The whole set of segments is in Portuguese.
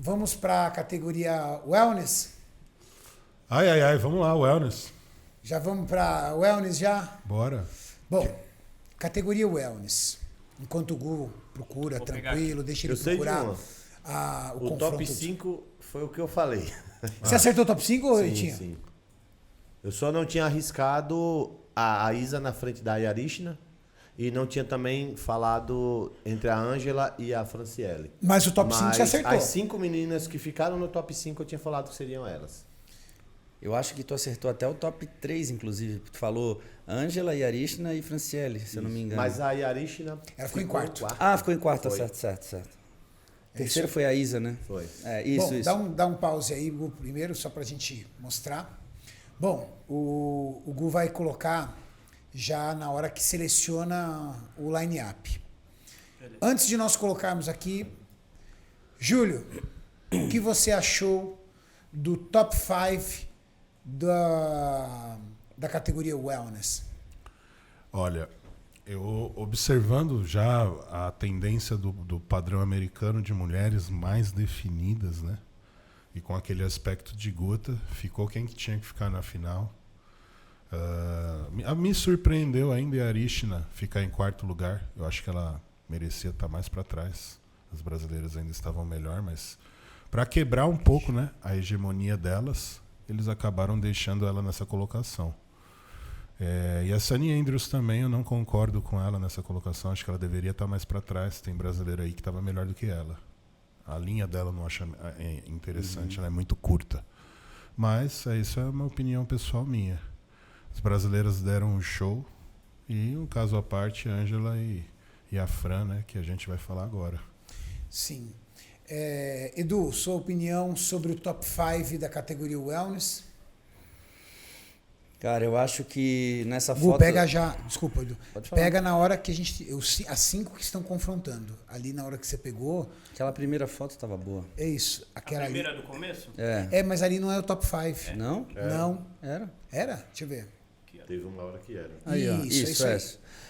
vamos para a categoria Wellness? Ai, vamos lá, Wellness. Já vamos para Wellness já? Bora. Bom, categoria Wellness. Enquanto o Gu procura, tranquilo, deixa ele procurar o confronto. O top 5 foi o que eu falei. Você acertou o top 5 ou Sim, sim. Eu só não tinha arriscado a Isa na frente da Yarishna e não tinha também falado entre a Ângela e a Franciele. Mas o top 5 você acertou. As 5 meninas que ficaram no top 5 eu tinha falado que seriam elas. Eu acho que tu acertou até o top 3, inclusive. Tu falou Ângela, Yarishna e Franciele, se eu não me engano. Mas a Yarishna... Ela ficou em quarto. Ficou em quarto, certo. Terceiro foi a Isa, né? Foi. Isso. Dá um pause aí, Gu, primeiro, só pra gente mostrar. Bom, o Gu vai colocar já na hora que seleciona o line-up. Antes de nós colocarmos aqui, Júlio, o que você achou do top 5 da categoria Wellness? Olha, eu observando já a tendência do padrão americano de mulheres mais definidas, né? E com aquele aspecto de gota, ficou quem que tinha que ficar na final. Me surpreendeu ainda a Arishna ficar em quarto lugar. Eu acho que ela merecia estar mais para trás. As brasileiras ainda estavam melhor, mas para quebrar um pouco, né, a hegemonia delas, eles acabaram deixando ela nessa colocação. E a Sunny Andrews também, eu não concordo com ela nessa colocação. Acho que ela deveria estar mais para trás. Tem brasileira aí que estava melhor do que ela. A linha dela eu não acho interessante, ela é muito curta. Mas isso é uma opinião pessoal minha. As brasileiras deram um show. E um caso à parte, a Ângela e a Fran, né, que a gente vai falar agora. Sim. Edu, sua opinião sobre o top 5 da categoria Wellness? Cara, eu acho que nessa Gu, foto... pega já... Desculpa, Edu. Pode falar. Pega na hora que as 5 que estão confrontando. Ali na hora que você pegou... Aquela primeira foto estava boa. É isso. Aquela A primeira ali. do começo? Mas ali não é o top 5. Não? Não. Era? Era? Deixa eu ver. Teve uma hora que era. Aí, ó. Isso aí.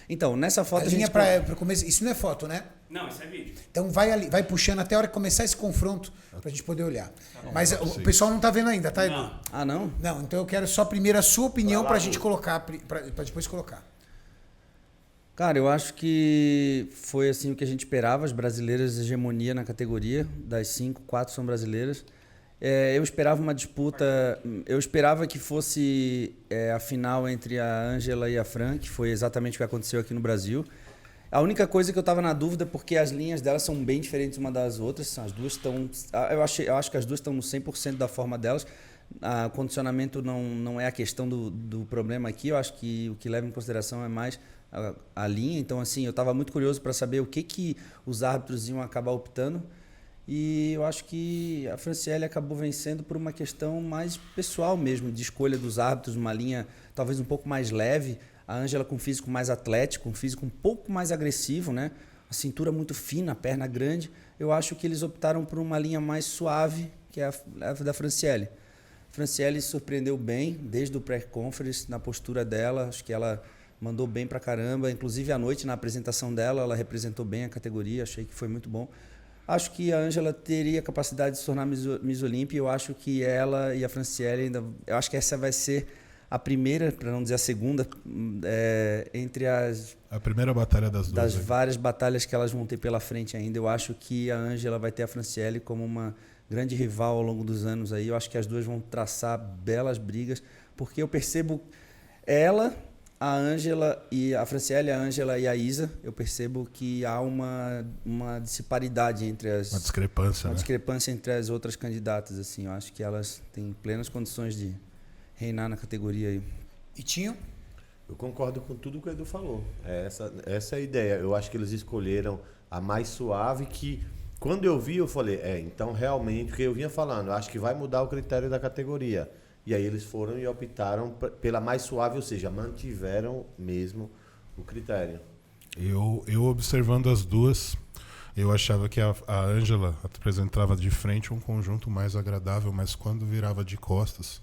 Então, nessa foto A a linha gente... para começo. Isso não é foto, né? Não, isso é vídeo. Então vai ali, vai puxando até a hora que começar esse confronto pra gente poder olhar. Mas o pessoal não tá vendo ainda, tá, Edu? Não. Ah, não? Não, então eu quero só primeiro a sua opinião pra gente colocar, pra depois colocar. Cara, eu acho que foi assim o que a gente esperava, as brasileiras hegemonia na categoria, das 5, 4 são brasileiras. Eu esperava uma disputa, eu esperava que fosse a final entre a Ângela e a Fran, que foi exatamente o que aconteceu aqui no Brasil. A única coisa que eu estava na dúvida, porque as linhas delas são bem diferentes uma das outras, as duas estão, eu acho que as duas estão no 100% da forma delas. O condicionamento não é a questão do problema aqui, eu acho que o que leva em consideração é mais a linha. Então, assim, eu estava muito curioso para saber o que os árbitros iam acabar optando. E eu acho que a Franciele acabou vencendo por uma questão mais pessoal mesmo, de escolha dos árbitros, uma linha talvez um pouco mais leve. A Ângela com um físico mais atlético, um físico um pouco mais agressivo, né? A cintura muito fina, a perna grande. Eu acho que eles optaram por uma linha mais suave, que é a da Franciele. A Franciele surpreendeu bem, desde o pré-conference, na postura dela. Acho que ela mandou bem pra caramba. Inclusive, à noite, na apresentação dela, ela representou bem a categoria. Achei que foi muito bom. Acho que a Ângela teria capacidade de se tornar Miss Olímpia. Eu acho que ela e a Franciele ainda... Eu acho que essa vai ser a primeira, para não dizer a segunda, entre as... A primeira batalha das duas. Das várias batalhas que elas vão ter pela frente ainda. Eu acho que a Ângela vai ter a Franciele como uma grande rival ao longo dos anos aí. Eu acho que as duas vão traçar belas brigas, porque eu percebo ela, a Ângela e a Franciele, a Ângela e a Isa, eu percebo que há uma disparidade entre as... Uma discrepância, uma né? discrepância entre as outras candidatas, assim. Eu acho que elas têm plenas condições de reinar na categoria aí. E Tinho? Eu concordo com tudo que o Edu falou. Essa é a ideia. Eu acho que eles escolheram a mais suave, que quando eu vi, eu falei, então realmente, o que eu vinha falando, eu acho que vai mudar o critério da categoria. E aí eles foram e optaram pela mais suave, ou seja, mantiveram mesmo o critério. Eu observando as duas, eu achava que a Ângela apresentava de frente um conjunto mais agradável, mas quando virava de costas,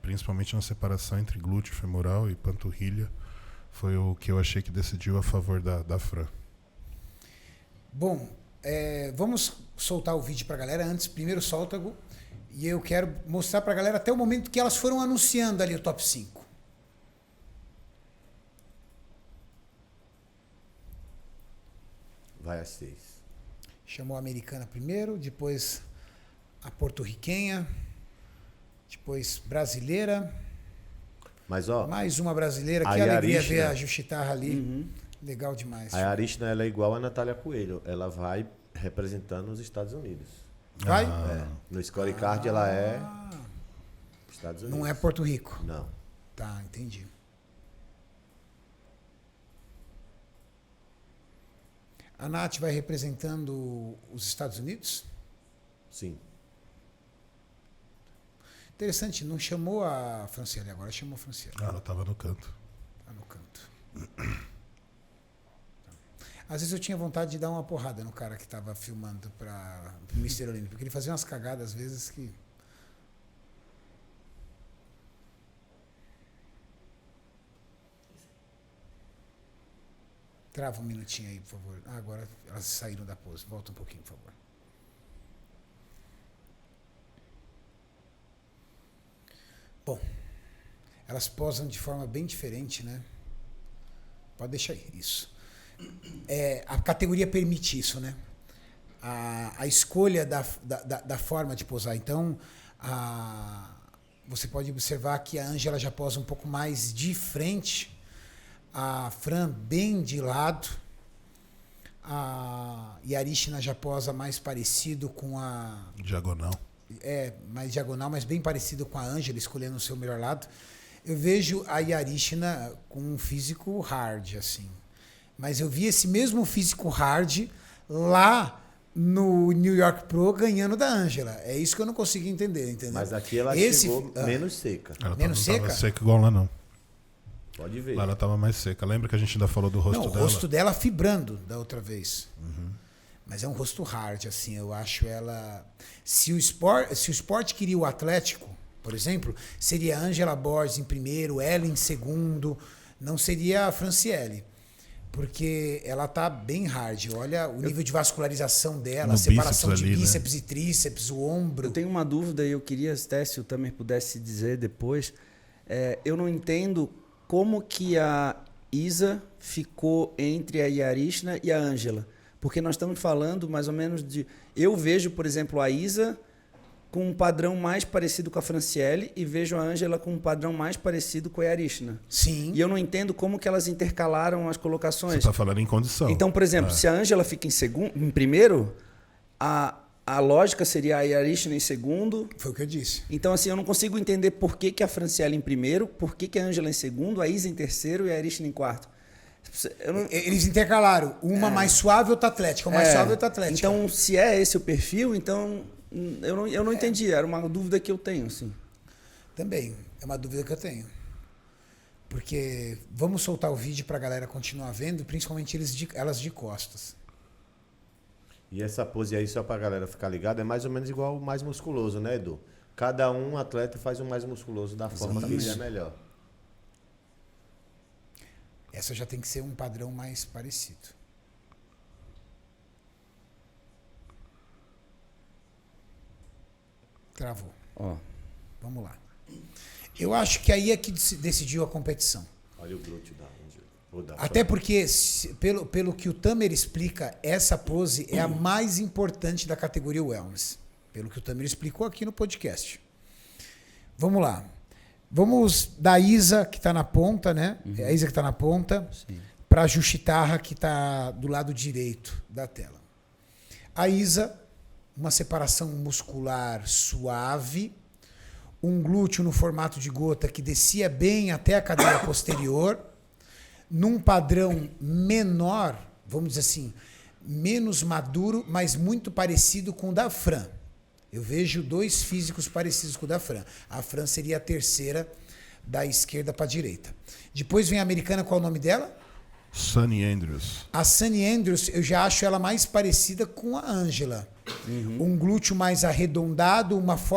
principalmente na separação entre glúteo femoral e panturrilha, foi o que eu achei que decidiu a favor da Fran. Bom, vamos soltar o vídeo pra galera. Antes, primeiro solta, Gu. E eu quero mostrar pra galera até o momento que elas foram anunciando ali o top 5. Vai às 6. Chamou a americana primeiro, depois a porto-riquenha, depois brasileira, Mas, ó, mais uma brasileira. a Que alegria Yarishna- ver a Juchitarra ali. Legal demais. a Arishna ela é igual a Natália Coelho. Ela vai representando os Estados Unidos. Vai? No scorecard ela é Estados Unidos. Não é Porto Rico. Não. Tá, entendi. A Nath vai representando os Estados Unidos? Sim. Interessante, não chamou a Franciele agora, chamou a Franciele. Ela tava no canto. Tá no canto. Às vezes eu tinha vontade de dar uma porrada no cara que estava filmando para o Mr. Olímpio, porque ele fazia umas cagadas às vezes que... Trava um minutinho aí, por favor. Ah, agora elas saíram da pose. Volta um pouquinho, por favor. Bom, elas posam de forma bem diferente, né? Pode deixar aí, isso. A categoria permite isso, né? A escolha da forma de posar. Então, você pode observar que a Ângela já posa um pouco mais de frente, a Fran bem de lado, a Yarishna já posa mais parecido com a... Diagonal. mais diagonal, mas bem parecido com a Ângela, escolhendo o seu melhor lado. Eu vejo a Yarishna com um físico hard, assim. Mas eu vi esse mesmo físico hard lá no New York Pro ganhando da Ângela. É isso que eu não consigo entender, entendeu? Mas aqui ela chegou menos seca. Ela Menos não tava seca? seca igual lá, não. Pode ver. Lá ela tava mais seca. Lembra que a gente ainda falou do rosto Não, o dela? rosto dela fibrando da outra vez. Mas é um rosto hard, assim. Eu acho ela... Se o esporte queria o Atlético, por exemplo, seria a Ângela Borges em primeiro, ela em segundo. Não seria a Franciele. Porque ela tá bem hard. Olha o nível de vascularização dela, No a separação bíceps de ali, né? bíceps e tríceps, o ombro. Eu tenho uma dúvida e eu queria até se o Tamer pudesse dizer depois. Eu não entendo como que a Isa ficou entre a Yarishna e a Ângela. Porque nós estamos falando mais ou menos de... Eu vejo, por exemplo, a Isa com um padrão mais parecido com a Franciele e vejo a Ângela com um padrão mais parecido com a Yarishna. Sim. E eu não entendo como que elas intercalaram as Você colocações. tá falando em condição. Então, por exemplo, se a Ângela fica em primeiro, a lógica seria a Yarishna em segundo. Foi o que eu disse. Então, assim, eu não consigo entender por que a Franciele em primeiro, por que a Ângela em segundo, a Isa em terceiro e a Yarishna em quarto. Eu não... Eles intercalaram. Uma mais suave e outra atlética. Uma mais suave e outra atlética. Então, se é esse o perfil, então eu não entendi. Era uma dúvida que eu tenho, assim. Também. É uma dúvida que eu tenho. Porque vamos soltar o vídeo para a galera continuar vendo, principalmente elas de costas. E essa pose aí, só pra galera ficar ligada, é mais ou menos igual o mais musculoso, né, Edu? Cada atleta faz o mais musculoso da forma que ele é melhor. Essa já tem que ser um padrão mais parecido. Travou. Ó. Vamos lá. Eu acho que aí é que decidiu a competição. Olha o glúteo da Ângela. Ou da Até porque, pelo que o Tamer explica, essa pose é a mais importante da categoria Wellness. Pelo que o Tamer explicou aqui no podcast. Vamos lá. Vamos da Isa, que está na ponta, né? É a Isa que está na ponta, para a Juchitarra, que está do lado direito da tela. A Isa, uma separação muscular suave, um glúteo no formato de gota que descia bem até a cadeira posterior, num padrão menor, vamos dizer assim, menos maduro, mas muito parecido com o da Fran. Eu vejo dois físicos parecidos com o da Fran. A Fran seria a terceira da esquerda para a direita. Depois vem a americana, qual é o nome dela? Sunny Andrews. A Sunny Andrews, eu já acho ela mais parecida com a Ângela. Um glúteo mais arredondado,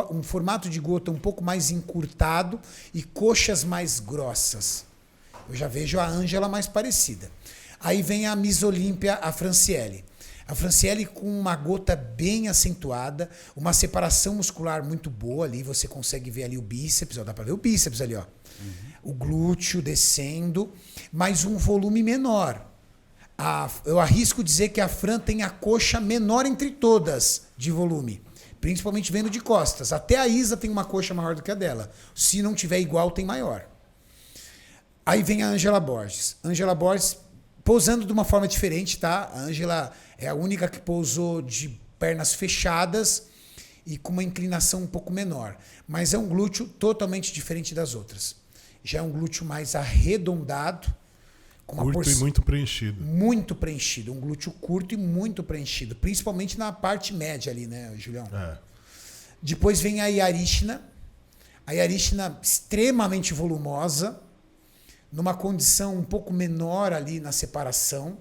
um formato de gota um pouco mais encurtado e coxas mais grossas. Eu já vejo a Ângela mais parecida. Aí vem a Miss Olímpia, a Franciele. A Franciele com uma gota bem acentuada, uma separação muscular muito boa ali, você consegue ver ali o bíceps, ó, dá para ver o bíceps ali, ó. O glúteo descendo, mas um volume menor. Eu arrisco dizer que a Fran tem a coxa menor entre todas de volume, principalmente vendo de costas. Até a Isa tem uma coxa maior do que a dela. Se não tiver igual, tem maior. Aí vem a Ângela Borges. Ângela Borges pousando de uma forma diferente, tá? A Ângela é a única que pousou de pernas fechadas e com uma inclinação um pouco menor. Mas é um glúteo totalmente diferente das outras. Já é um glúteo mais arredondado, com uma Curto e muito preenchido. muito preenchido. Um glúteo curto e muito preenchido. Principalmente na parte média ali, né, Julião? É. Depois vem a Yarishna. A Yarishna extremamente volumosa, numa condição um pouco menor ali na separação.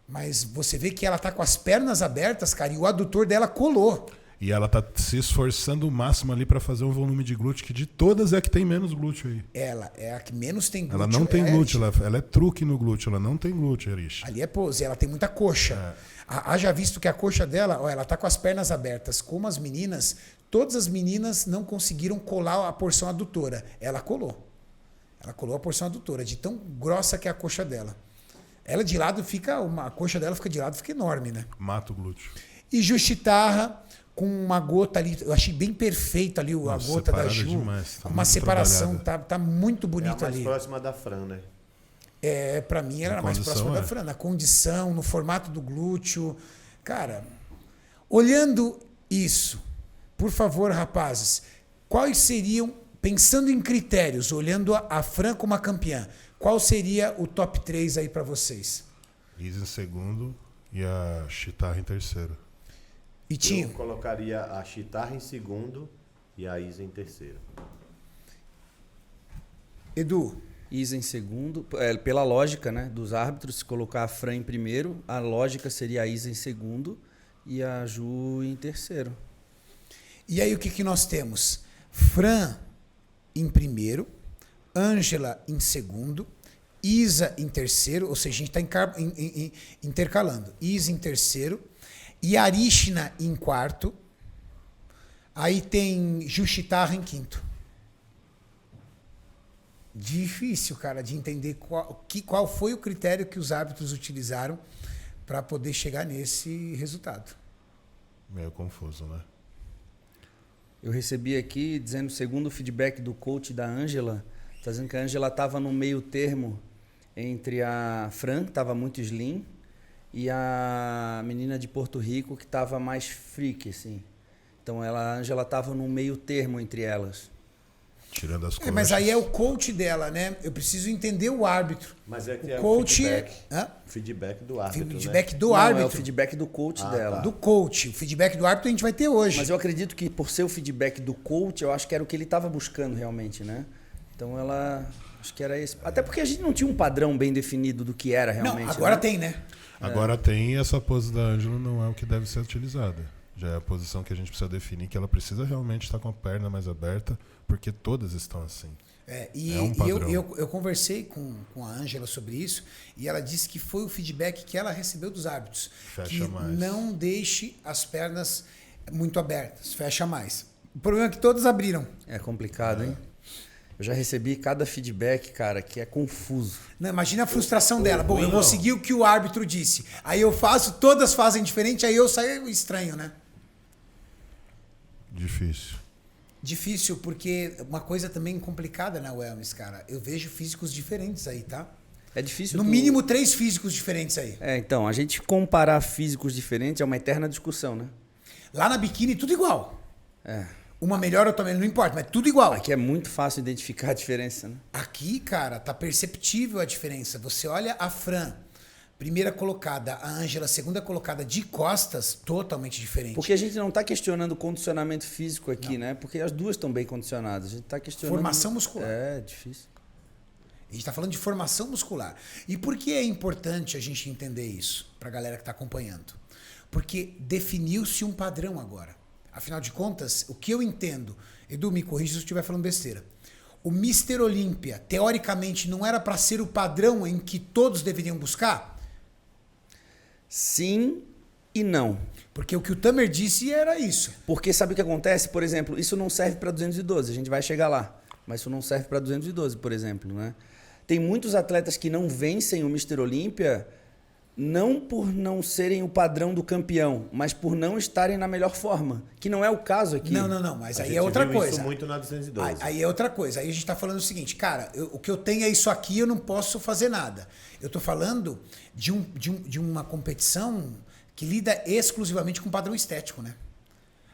Mas você vê que ela tá com as pernas abertas, cara, e o adutor dela colou. E ela tá se esforçando o máximo ali para fazer um volume de glúteo, que de todas é a que tem menos glúteo aí. Ela é a que menos tem glúteo. Ela não tem é a glúteo, Yarishna. ela é truque no glúteo, ela não tem glúteo, Arish. Ali é pose, ela tem muita coxa. Haja visto que a coxa dela, ó, ela tá com as pernas abertas. Como as meninas, todas as meninas não conseguiram colar a porção adutora. Ela colou. Ela colou a porção adutora, de tão grossa que é a coxa dela. Ela de lado fica, a coxa dela fica de lado, fica enorme, né? Mata o glúteo. E Justitarra com uma gota ali, eu achei bem perfeito ali a Nossa, gota da separada Ju. demais, tá Com uma muito separação, trabalhada. tá muito É a bonito mais ali. próxima da Fran, né? É, pra mim ela era mais condição, próxima da é. Fran, na condição, no formato do glúteo. Cara, olhando isso, por favor, rapazes, quais seriam, pensando em critérios, olhando a Fran como a campeã, qual seria o top 3 aí pra vocês? Isa em segundo e a Chitarra em terceiro. E Eu Tinho, colocaria a Chitarra em segundo e a Isa em terceiro. Edu, Isa em segundo. Pela lógica, né, dos árbitros, se colocar a Fran em primeiro, a lógica seria a Isa em segundo e a Ju em terceiro. e aí o que nós temos? Fran em primeiro, Ângela em segundo, Isa em terceiro, ou seja, a gente está intercalando. Isa em terceiro, Yarishna em quarto, aí tem Justitarra em quinto. Difícil, cara, de entender qual foi o critério que os árbitros utilizaram para poder chegar nesse resultado. Meio confuso, né? Eu recebi aqui, dizendo, segundo o feedback do coach da Ângela, tá dizendo que a Ângela estava no meio termo entre a Fran, que estava muito slim, e a menina de Porto Rico, que estava mais freak, assim. Então a Ângela estava no meio termo entre elas. Tirando as coxas. Mas aí é o coach dela, né? Eu preciso entender o árbitro. Mas é que O é coach o feedback. Hã? Feedback do árbitro, Feedback né? do Não, árbitro. é o feedback do coach dela. Do coach. O feedback do árbitro a gente vai ter hoje. Mas eu acredito que por ser o feedback do coach, eu acho que era o que ele estava buscando realmente, né? Então ela... Acho que era esse. Até porque a gente não tinha um padrão bem definido do que era realmente. Não, agora né? tem, né? Agora tem, e essa pose da Ângela não é o que deve ser utilizada. Já é a posição que a gente precisa definir, que ela precisa realmente estar com a perna mais aberta, porque todas estão assim. E, É um e padrão. eu conversei com a Ângela sobre isso e ela disse que foi o feedback que ela recebeu dos árbitros. Fecha que mais. não deixe as pernas muito abertas, fecha mais. O problema é que todas abriram. É complicado, hein? Eu já recebi cada feedback, cara, que é confuso. Não, imagina a frustração dela. Bom, eu não. vou seguir o que o árbitro disse. Aí eu faço, todas fazem diferente, aí eu saio estranho, né? Difícil. Difícil, porque uma coisa também complicada na wellness, cara. Eu vejo físicos diferentes aí, tá? É difícil. No mínimo 3 físicos diferentes aí. Então, a gente comparar físicos diferentes é uma eterna discussão, né? Lá na biquíni, tudo igual. É. Uma melhor, outra melhor, não importa, mas tudo igual. Aqui é muito fácil identificar a diferença, né? Aqui, cara, tá perceptível a diferença. Você olha a Fran, primeira colocada, a Ângela, segunda colocada de costas, totalmente diferente. Porque a gente não está questionando o condicionamento físico aqui, né? Porque as duas estão bem condicionadas. A gente está questionando... Formação muscular. É, difícil. A gente está falando de formação muscular. E por que é importante a gente entender isso, para a galera que está acompanhando? Porque definiu-se um padrão agora. Afinal de contas, o que eu entendo, Edu, me corrija se eu estiver falando besteira. O Mr. Olímpia, teoricamente, não era para ser o padrão em que todos deveriam buscar? Sim, e não. Porque o que o Tamer disse era isso. Porque sabe o que acontece? Por exemplo, isso não serve para 212, a gente vai chegar lá. Mas isso não serve para 212, por exemplo, né? Tem muitos atletas que não vencem o Mr. Olímpia não por não serem o padrão do campeão, mas por não estarem na melhor forma, que não é o caso aqui. Não, mas A aí gente é outra viu coisa. isso muito na 212. Aí é outra coisa. Aí a gente tá falando o seguinte, cara, o que eu tenho é isso aqui, eu não posso fazer nada. Eu tô falando de uma competição que lida exclusivamente com padrão estético, né?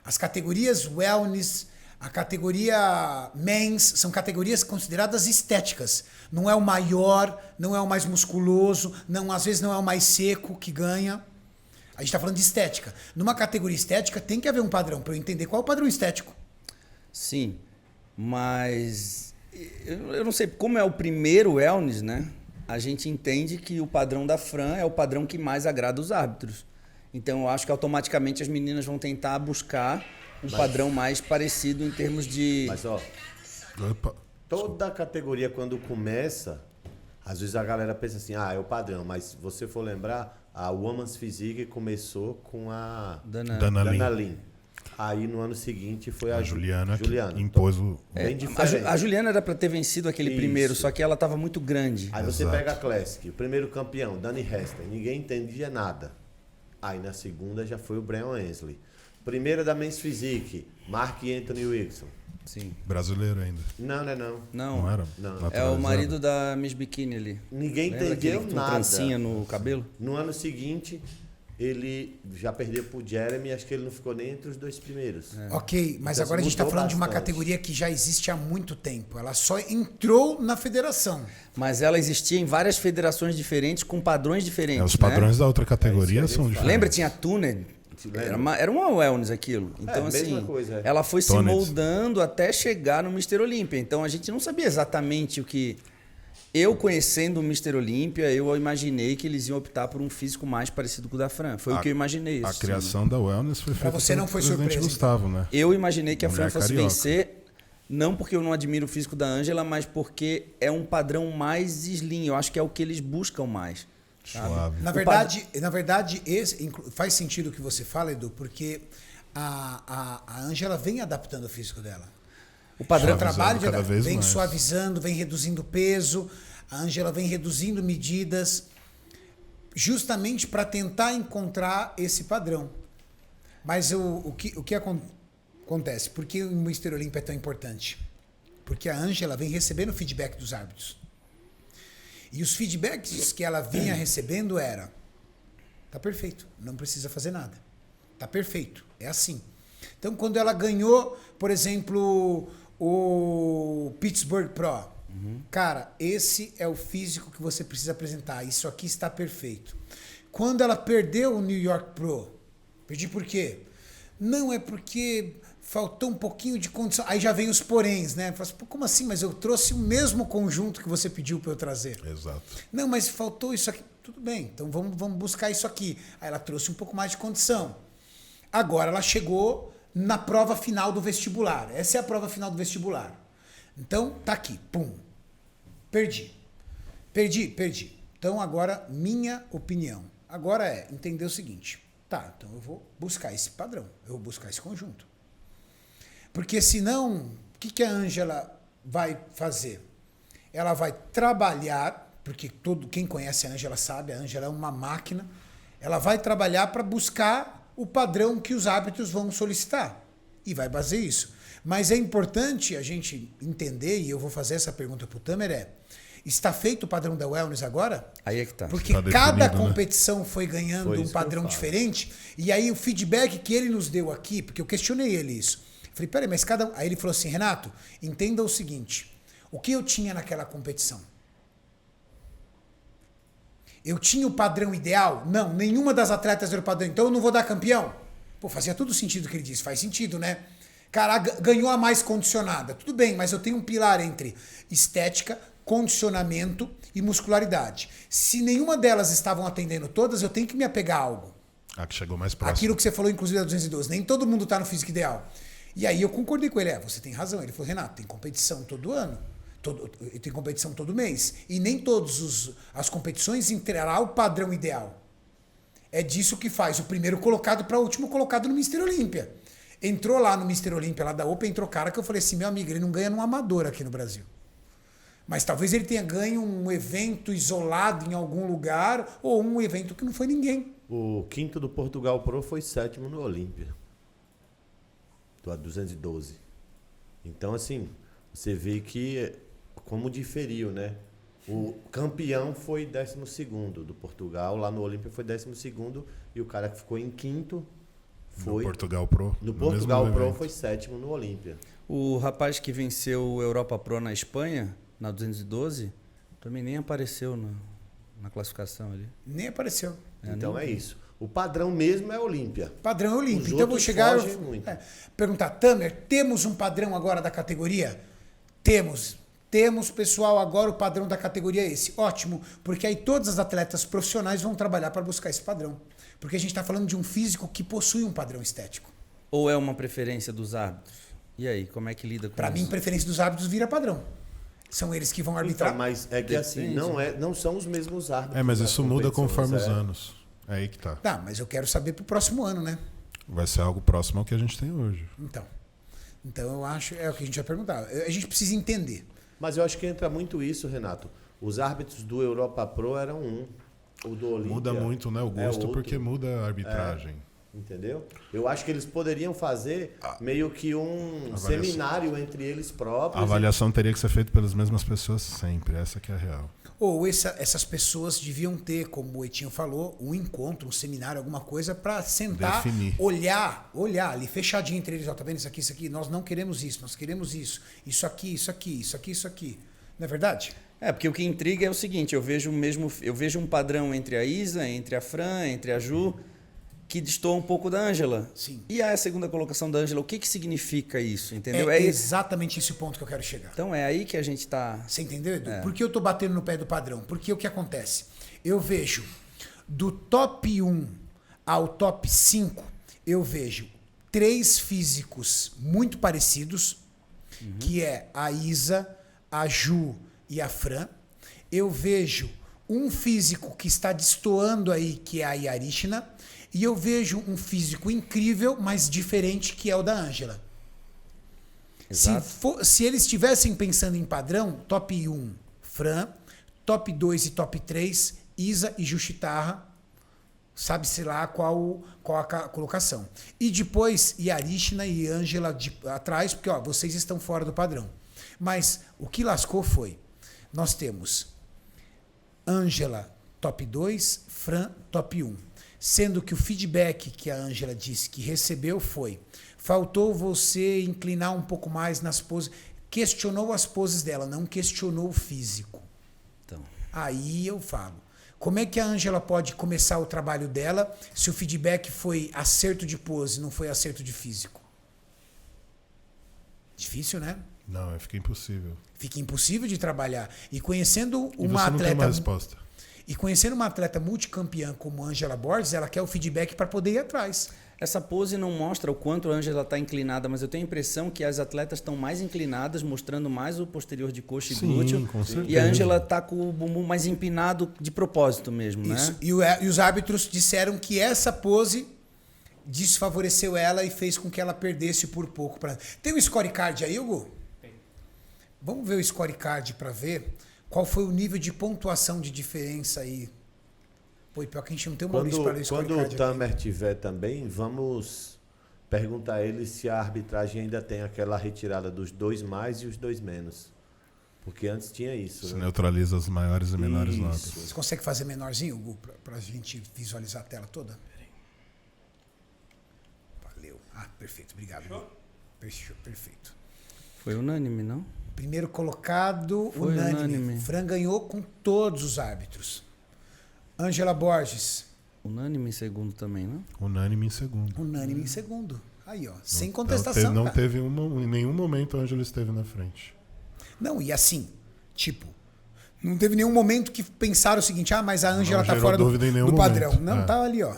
As categorias wellness, a categoria men's, são categorias consideradas estéticas. Não é o maior, não é o mais musculoso, às vezes não é o mais seco que ganha. A gente está falando de estética. Numa categoria estética tem que haver um padrão, para eu entender qual é o padrão estético. Sim, mas eu não sei, como é o primeiro wellness, né? A gente entende que o padrão da Fran é o padrão que mais agrada os árbitros. Então eu acho que automaticamente as meninas vão tentar buscar um padrão mais parecido em termos de... Mas, ó, Opa. toda categoria quando começa, às vezes a galera pensa assim, é o padrão. Mas se você for lembrar, a Women's Physique começou com a Dana Lin. Lin. Aí no ano seguinte foi a Juliana que Juliana. impôs o... Bem diferente. A Juliana era para ter vencido aquele Isso. primeiro, só que ela estava muito grande. Aí você Exato. pega a Classic, o primeiro campeão, Danny Hester, ninguém entendia nada. Aí na segunda já foi o Brian Wensley. Primeira da Men's Physique, Mark Anthony Wilson. Sim. Brasileiro ainda. Não. Não era? Não. É o Naturalizado. marido da Miss Bikini ali. Ninguém Lembra aquele entendeu que tinha nada. trancinha no cabelo? No ano seguinte, ele já perdeu pro Jeremy, acho que ele não ficou nem entre os dois primeiros. Ok, mas Então, agora a gente está mudou falando de uma bastante. categoria que já existe há muito tempo. Ela só entrou na federação. Mas ela existia em várias federações diferentes, com padrões diferentes. É, os padrões da outra categoria É isso que a são gente diferentes. fala. Lembra? Tinha Tuner. Era uma wellness aquilo. Então, mesma assim, coisa, é. ela foi se Toned. moldando até chegar no Mr. Olímpia. Então, a gente não sabia exatamente o que... Eu, conhecendo o Mr. Olímpia, eu imaginei que eles iam optar por um físico mais parecido com o da Fran. Foi o que eu imaginei. A assim. criação da Wellness foi feita você pelo não foi presidente surpresa, Gustavo, né? Eu imaginei que a Mulher Fran fosse carioca. vencer, não porque eu não admiro o físico da Ângela, mas porque é um padrão mais slim. Eu acho que é o que eles buscam mais. Suave. Na verdade faz sentido o que você fala, Edu, porque a Ângela vem adaptando o físico dela. O padrão... O trabalho cada vez vem mais. suavizando, vem reduzindo peso, a Ângela vem reduzindo medidas, justamente para tentar encontrar esse padrão. Mas o que acontece? Por que o Mr. Olímpia é tão importante? Porque a Ângela vem recebendo feedback dos árbitros. E os feedbacks que ela vinha recebendo era: tá perfeito, não precisa fazer nada. Tá perfeito, é assim. Então, quando ela ganhou, por exemplo, o Pittsburgh Pro, cara, esse é o físico que você precisa apresentar. Isso aqui está perfeito. Quando ela perdeu o New York Pro, perdi por quê? Não, é porque faltou um pouquinho de condição. Aí já vem os poréns, né? Fala assim, pô, como assim? Mas eu trouxe o mesmo conjunto que você pediu para eu trazer. Exato. Não, mas faltou isso aqui. Tudo bem, então vamos buscar isso aqui. Aí ela trouxe um pouco mais de condição. Agora ela chegou na prova final do vestibular. Essa é a prova final do vestibular. Então, tá aqui. Pum. Perdi. Então, agora, minha opinião. Agora é entender o seguinte. Tá, então eu vou buscar esse padrão. Eu vou buscar esse conjunto. Porque senão, o que a Ângela vai fazer? Ela vai trabalhar, porque quem conhece a Ângela sabe, a Ângela é uma máquina. Ela vai trabalhar para buscar o padrão que os árbitros vão solicitar. E vai fazer isso. Mas é importante a gente entender, e eu vou fazer essa pergunta para o Tamer, está feito o padrão da Wellness agora? Aí é que tá. Porque Tá cada definido, né? competição foi ganhando Foi um isso que eu padrão falo. diferente. E aí o feedback que ele nos deu aqui, porque eu questionei ele isso. Falei, peraí, mas cada um... Aí ele falou assim, Renato, entenda o seguinte. O que eu tinha naquela competição? Eu tinha o padrão ideal? Não, nenhuma das atletas era o padrão. Então eu não vou dar campeão? Pô, fazia todo sentido o que ele disse. Faz sentido, né? Cara, ganhou a mais condicionada. Tudo bem, mas eu tenho um pilar entre estética, condicionamento e muscularidade. Se nenhuma delas estavam atendendo todas, eu tenho que me apegar a algo. A que chegou mais próximo. Aquilo que você falou, inclusive, da 212. Nem todo mundo está no físico ideal. E aí eu concordei com ele. Você tem razão. Ele falou, Renato, tem competição todo ano. Tem competição todo mês. E nem todas as competições entregará o padrão ideal. É disso que faz o primeiro colocado para o último colocado no Mr. Olímpia. Entrou lá no Mr. Olímpia, lá da Open, entrou cara que eu falei assim, meu amigo, ele não ganha num amador aqui no Brasil. Mas talvez ele tenha ganho um evento isolado em algum lugar ou um evento que não foi ninguém. O quinto do Portugal Pro foi 7º no Olímpia. Do 212. Então, assim, você vê que como diferiu, né? O campeão foi 12º do Portugal, lá no Olímpia foi 12º e o cara que ficou em quinto foi... No Portugal Pro. No Portugal mesmo Pro evento. foi 7º no Olímpia. O rapaz que venceu o Europa Pro na Espanha, na 212, também nem apareceu na classificação ali. Nem apareceu. Então é isso. O padrão mesmo é Olímpia. Padrão Olímpia. Os Então eu vou outros chegar fogem muito. perguntar, Tamer, temos um padrão agora da categoria? Temos. Temos, pessoal, agora o padrão da categoria é esse. Ótimo, porque aí todas as atletas profissionais vão trabalhar para buscar esse padrão. Porque a gente está falando de um físico que possui um padrão estético. Ou é uma preferência dos árbitros? E aí, como é que lida com Para isso? mim, preferência dos árbitros vira padrão. São eles que vão arbitrar. Então, mas é que assim, não são os mesmos árbitros. Mas nas isso muda competições, conforme os é. anos. É aí que tá. Tá, mas eu quero saber pro próximo ano, né? Vai ser algo próximo ao que a gente tem hoje. Então eu acho, é o que a gente vai perguntar. A gente precisa entender. Mas eu acho que entra muito isso, Renato. Os árbitros do Europa Pro eram um. O do Olímpia Muda muito, né, o é gosto, outro. porque muda a arbitragem. Entendeu? Eu acho que eles poderiam fazer meio que um Avaliação. seminário entre eles próprios. A avaliação teria que ser feita pelas mesmas pessoas sempre, essa que é a real. Ou essas pessoas deviam ter, como o Etinho falou, um encontro, um seminário, alguma coisa para sentar, Definir. olhar ali, fechadinho entre eles, ó, tá vendo isso aqui, nós não queremos isso, nós queremos isso aqui, isso aqui, isso aqui, isso aqui. Não é verdade? É, porque o que intriga é o seguinte, eu vejo um padrão entre a Isa, entre a Fran, entre a Ju, que destoa um pouco da Ângela. Sim. E a segunda colocação da Ângela, o que significa isso, entendeu? É exatamente esse o ponto que eu quero chegar. Então é aí que a gente está... Você entendeu, Edu? Por que eu tô batendo no pé do padrão? Porque o que acontece? Eu vejo do top 1 ao top 5, eu vejo 3 físicos muito parecidos, que é a Isa, a Ju e a Fran. Eu vejo um físico que está destoando aí, que é a Yarishna. E eu vejo um físico incrível, mas diferente, que é o da Ângela. Se eles estivessem pensando em padrão, top 1, Fran, top 2 e top 3, Isa e Juchitarra, sabe-se lá qual a colocação. E depois, Yarishna e Ângela atrás, porque ó, vocês estão fora do padrão. Mas o que lascou foi, nós temos Ângela top 2, Fran top 1. Sendo que o feedback que a Ângela disse que recebeu foi: faltou você inclinar um pouco mais nas poses. Questionou as poses dela, não questionou o físico. Então. Aí eu falo: como é que a Ângela pode começar o trabalho dela se o feedback foi acerto de pose, não foi acerto de físico? Difícil, né? Não, fica impossível. Fica impossível de trabalhar. E conhecendo E uma você não tem uma atleta. resposta. E conhecendo uma atleta multicampeã como Ângela Borges, ela quer o feedback para poder ir atrás. Essa pose não mostra o quanto a Ângela está inclinada, mas eu tenho a impressão que as atletas estão mais inclinadas, mostrando mais o posterior de coxa e glúteo. Com certeza. E a Ângela está com o bumbum mais empinado de propósito mesmo, Isso. né? E os árbitros disseram que essa pose desfavoreceu ela e fez com que ela perdesse por pouco. Tem um scorecard aí, Hugo? Tem. Vamos ver o scorecard para ver qual foi o nível de pontuação de diferença aí. Pô, pior que a gente não tem uma lista para ler o Quando scorecard o Tamer tiver também, vamos perguntar a ele se a arbitragem ainda tem aquela retirada dos 2 mais e os 2 menos. Porque antes tinha isso. Você né? neutraliza as maiores e menores Isso. notas. Você consegue fazer menorzinho, Hugo, para a gente visualizar a tela toda? Valeu. Ah, perfeito. Obrigado. Hugo. Perfeito. Foi unânime, não? Primeiro colocado, Foi unânime. Fran ganhou com todos os árbitros. Ângela Borges, Unânime em segundo também, não? Unânime em segundo. unânime em segundo. Aí, ó, sem Não contestação. Não cara. teve em nenhum momento a Ângela esteve na frente. Não, e assim, tipo, não teve nenhum momento que pensaram o seguinte: ah, mas a Ângela tá gerou fora do dúvida em nenhum padrão. momento. Não, É. tá ali, ó.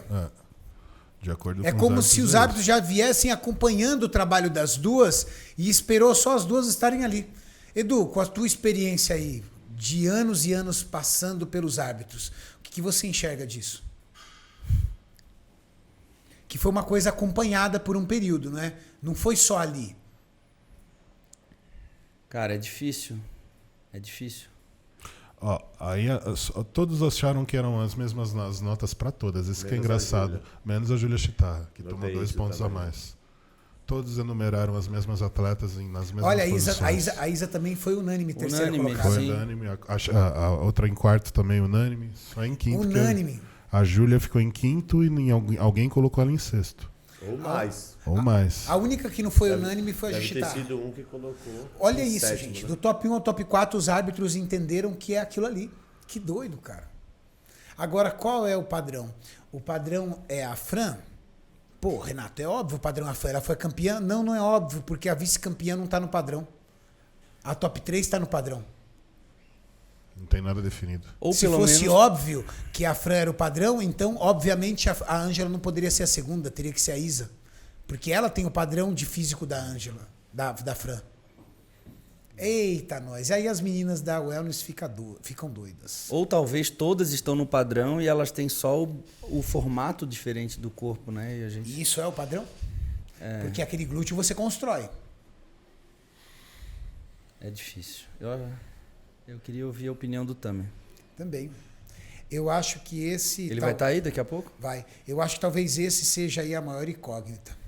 De acordo É com como se os é árbitros já viessem acompanhando o trabalho das duas e esperou só as duas estarem ali. Edu, com a tua experiência aí, de anos e anos passando pelos árbitros, o que você enxerga disso? que foi uma coisa acompanhada por um período, né? Não foi só ali. Cara, é difícil. É difícil. Ó, aí todos acharam que eram as mesmas as notas para todas. Isso que é Menos a engraçado. Júlia. Menos a Júlia Chitarra, que Notei tomou 2 isso pontos também. a mais. Todos enumeraram as mesmas atletas nas mesmas Olha, posições. a Isa também foi unânime, terceira Unânime, colocada. Foi sim. unânime. A outra em quarto também unânime. Só em quinto. que Unânime. a Júlia ficou em quinto e alguém colocou ela em sexto. Ou mais. Ou mais. A única que não foi unânime foi a Deve ter Juchitarra. sido um que colocou. Olha em isso, sétimo, gente. né? Do top 1 ao top 4, os árbitros entenderam que é aquilo ali. Que doido, cara. Agora, qual é o padrão? O padrão é a Fran? Pô, Renato, é óbvio o padrão. Ela foi campeã? Não, não é óbvio, porque a vice-campeã não tá no padrão. A top 3 tá no padrão. Não tem nada definido. Ou Se pelo fosse menos... óbvio que a Fran era o padrão, então, obviamente, a Ângela não poderia ser a segunda, teria que ser a Isa. Porque ela tem o padrão de físico da Ângela, da Fran. Eita, nós. Aí as meninas da Wellness ficam doidas. Ou talvez todas estão no padrão e elas têm só o formato diferente do corpo, né? E a gente... E isso é o padrão? Porque aquele glúteo você constrói. É difícil. Eu queria ouvir a opinião do Tamer. Também. Eu acho que esse... Ele vai estar aí daqui a pouco? Vai. Eu acho que talvez esse seja aí a maior incógnita.